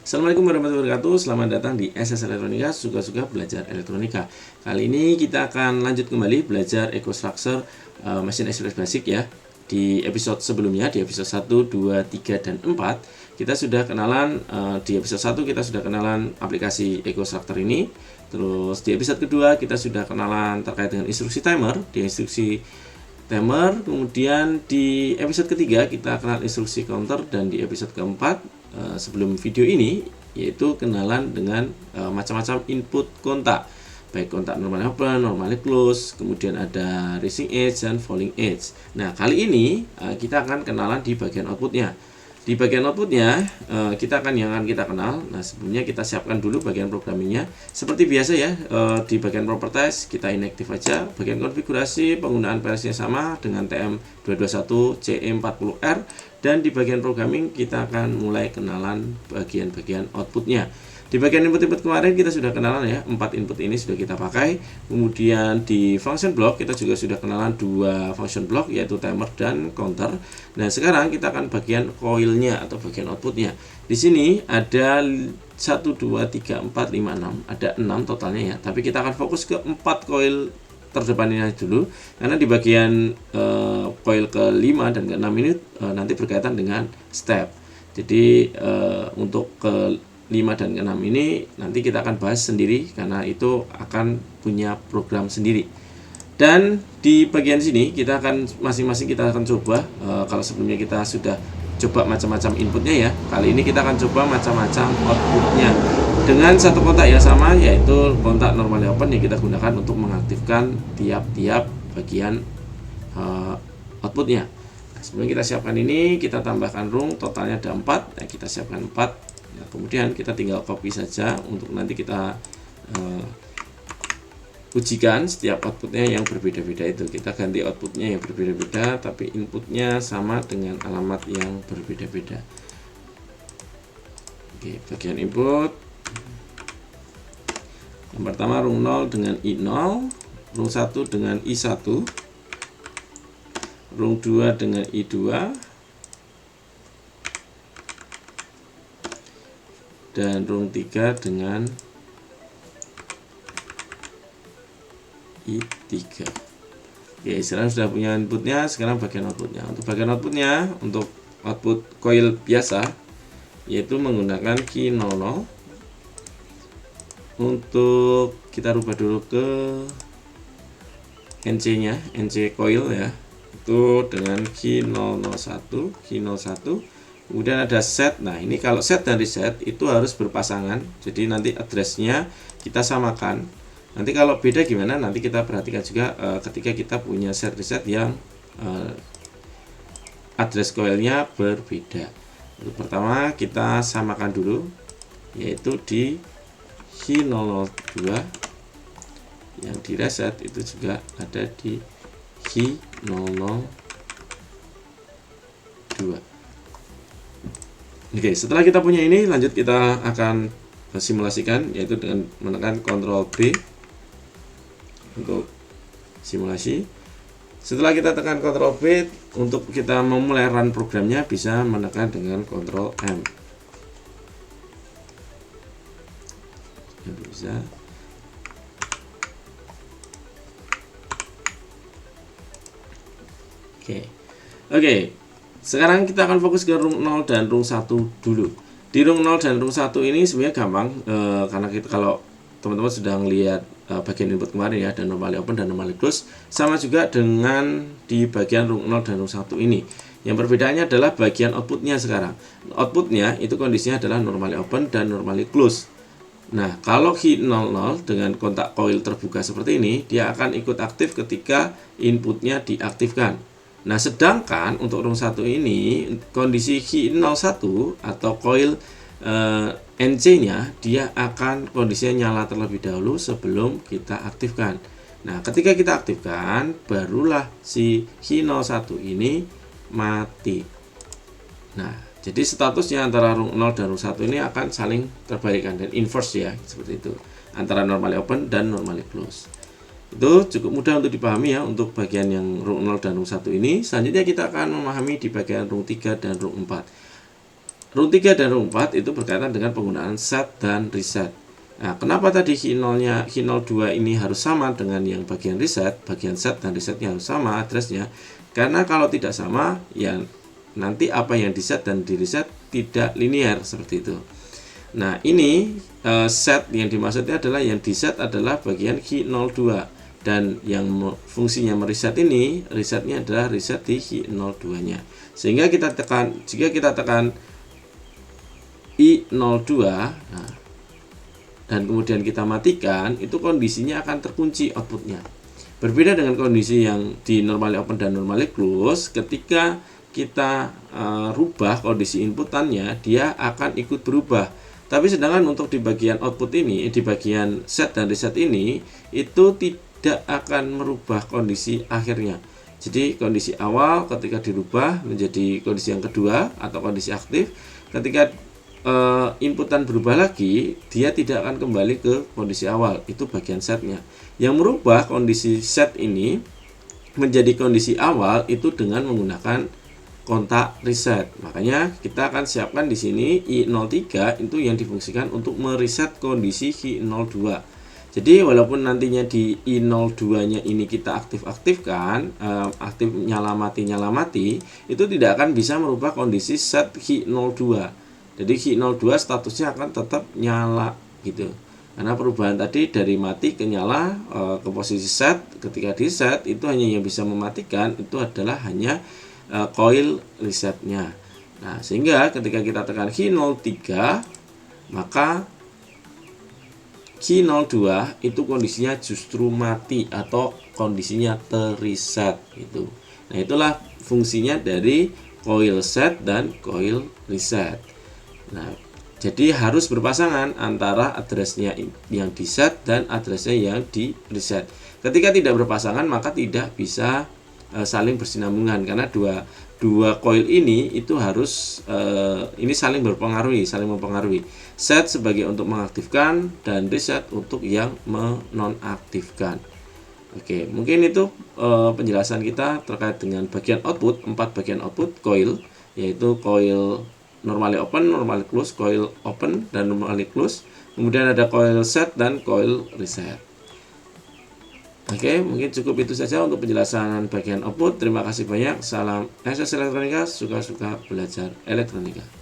Assalamualaikum warahmatullahi wabarakatuh. Selamat datang di SS Elektronika, suka-suka belajar elektronika. Kali ini kita akan lanjut kembali belajar EcoStruxure Machine Express Basic ya. Di episode sebelumnya, di episode 1, 2, 3, dan 4 kita sudah kenalan, di episode 1 kita sudah kenalan aplikasi EcoStruxure ini. Terus di episode kedua kita sudah kenalan terkait dengan instruksi timer. Di instruksi timer, kemudian di episode ketiga kita kenal instruksi counter, dan di episode keempat sebelum video ini yaitu kenalan dengan macam-macam input kontak, baik kontak normally open, normally close, kemudian ada rising edge dan falling edge. Nah, kali ini kita akan kenalan di bagian outputnya. Di bagian outputnya kita akan kita kenal. Nah, sebelumnya kita siapkan dulu bagian programmingnya. Seperti biasa ya, di bagian properties kita inactive aja. Bagian konfigurasi penggunaan versinya sama dengan TM221CE40R. Dan di bagian programming kita akan mulai kenalan bagian-bagian outputnya. Di bagian input-input kemarin kita sudah kenalan ya, 4 input ini sudah kita pakai. Kemudian di function block kita juga sudah kenalan 2 function block, yaitu timer dan counter. Nah, sekarang kita akan bagian coilnya atau bagian outputnya. Di sini ada 1, 2, 3, 4, 5, 6, ada 6 totalnya ya. Tapi kita akan fokus ke 4 coil terdepan ini dulu, karena di bagian coil ke-5 dan ke-6 ini nanti berkaitan dengan step. Jadi untuk ke 5 dan ke-6 ini nanti kita akan bahas sendiri, karena itu akan punya program sendiri. Dan di bagian sini kita akan masing-masing kita akan coba, kalau sebelumnya kita sudah coba macam-macam inputnya ya, kali ini kita akan coba macam-macam outputnya dengan satu kontak yang sama, yaitu kontak normally open yang kita gunakan untuk mengaktifkan tiap-tiap bagian outputnya. Nah, sebelum kita siapkan ini, kita tambahkan rung, totalnya ada 4. Nah, kita siapkan 4. Nah, kemudian kita tinggal copy saja untuk nanti kita ujikan setiap outputnya yang berbeda-beda. Itu kita ganti outputnya yang berbeda-beda, tapi inputnya sama dengan alamat yang berbeda-beda. Oke, bagian input yang pertama rung 0 dengan I0, rung 1 dengan I1, rung 2 dengan I2, dan rung 3 dengan I3. Oke, sekarang sudah punya inputnya, sekarang bagian outputnya. Untuk bagian outputnya, untuk output coil biasa, yaitu menggunakan key 00. Untuk kita rubah dulu ke NC nya, NC coil ya, itu dengan key 001, key 01. Kemudian ada set. Nah, ini kalau set dan reset itu harus berpasangan, jadi nanti addressnya kita samakan. Nanti kalau beda gimana, nanti kita perhatikan juga ketika kita punya set reset yang address coilnya berbeda. Untuk pertama kita samakan dulu, yaitu di Hi02, yang di reset itu juga ada di Hi002. Oke, setelah kita punya ini, lanjut kita akan simulasikan, yaitu dengan menekan Ctrl B untuk simulasi. Setelah kita tekan Ctrl B, untuk kita memulai run programnya bisa menekan dengan Ctrl M. Bisa. Oke. Sekarang kita akan fokus ke rung 0 dan rung 1 dulu. Di rung 0 dan rung 1 ini sebenarnya gampang, karena kita, kalau teman-teman sudah melihat bagian input kemarin ya, dan normally open dan normally close, sama juga dengan di bagian rung 0 dan rung 1 ini. Yang perbedaannya adalah bagian outputnya sekarang. Outputnya itu kondisinya adalah normally open dan normally close. Nah, kalau Hi00 dengan kontak coil terbuka seperti ini, dia akan ikut aktif ketika inputnya diaktifkan. Nah, sedangkan untuk rung 1 ini, kondisi Hi01 atau coil NC-nya, dia akan kondisinya nyala terlebih dahulu sebelum kita aktifkan. Nah, ketika kita aktifkan, barulah si Hi01 ini mati. Nah, jadi statusnya antara rung 0 dan rung 1 ini akan saling terbalikan dan inverse ya, seperti itu, antara normally open dan normally close. Itu cukup mudah untuk dipahami ya untuk bagian yang rung 0 dan rung 1 ini. Selanjutnya kita akan memahami di bagian rung 3 dan rung 4. rung 3 dan rung 4 itu berkaitan dengan penggunaan set dan reset. Nah, kenapa tadi Ki0-nya, Ki02 ini harus sama dengan yang bagian reset, bagian set dan resetnya harus sama addressnya. Karena kalau tidak sama, ya nanti apa yang di set dan di reset tidak linear seperti itu. Nah, ini set yang dimaksudnya adalah yang di set adalah bagian Ki02 dan yang fungsinya mereset ini, resetnya adalah reset di Ki02-nya. Sehingga jika kita tekan I02, nah, dan kemudian kita matikan, itu kondisinya akan terkunci outputnya. Berbeda dengan kondisi yang di normally open dan normally close, ketika kita rubah kondisi inputannya, dia akan ikut berubah. Tapi sedangkan untuk di bagian output ini, di bagian set dan reset ini, itu tidak akan merubah kondisi akhirnya. Jadi kondisi awal ketika dirubah menjadi kondisi yang kedua atau kondisi aktif, ketika inputan berubah lagi, dia tidak akan kembali ke kondisi awal. Itu bagian setnya. Yang merubah kondisi set ini menjadi kondisi awal itu dengan menggunakan kontak reset. Makanya kita akan siapkan di sini I03 itu yang difungsikan untuk mereset kondisi Ki02. Jadi walaupun nantinya di I02-nya ini kita aktif-aktifkan, aktif nyala-mati, itu tidak akan bisa merubah kondisi set Ki02. Jadi Ki02 statusnya akan tetap nyala gitu. Karena perubahan tadi dari mati ke nyala ke posisi set, ketika di set itu hanya yang bisa mematikan itu adalah hanya coil resetnya. Nah, sehingga ketika kita tekan Ki03, maka Ki02 itu kondisinya justru mati atau kondisinya terreset gitu. Nah, itulah fungsinya dari coil set dan coil reset. Nah, jadi harus berpasangan antara addressnya yang di set dan addressnya yang di reset. Ketika tidak berpasangan maka tidak bisa saling bersinambungan karena dua coil ini itu harus ini saling mempengaruhi. Set sebagai untuk mengaktifkan dan reset untuk yang menonaktifkan. Oke, mungkin itu penjelasan kita terkait dengan bagian output, 4 bagian output coil, yaitu coil normally open, normally close, coil open, dan normally close. Kemudian ada coil set dan coil reset. Oke, mungkin cukup itu saja untuk penjelasan bagian output. Terima kasih banyak. Salam SS Elektronika, suka-suka belajar elektronika.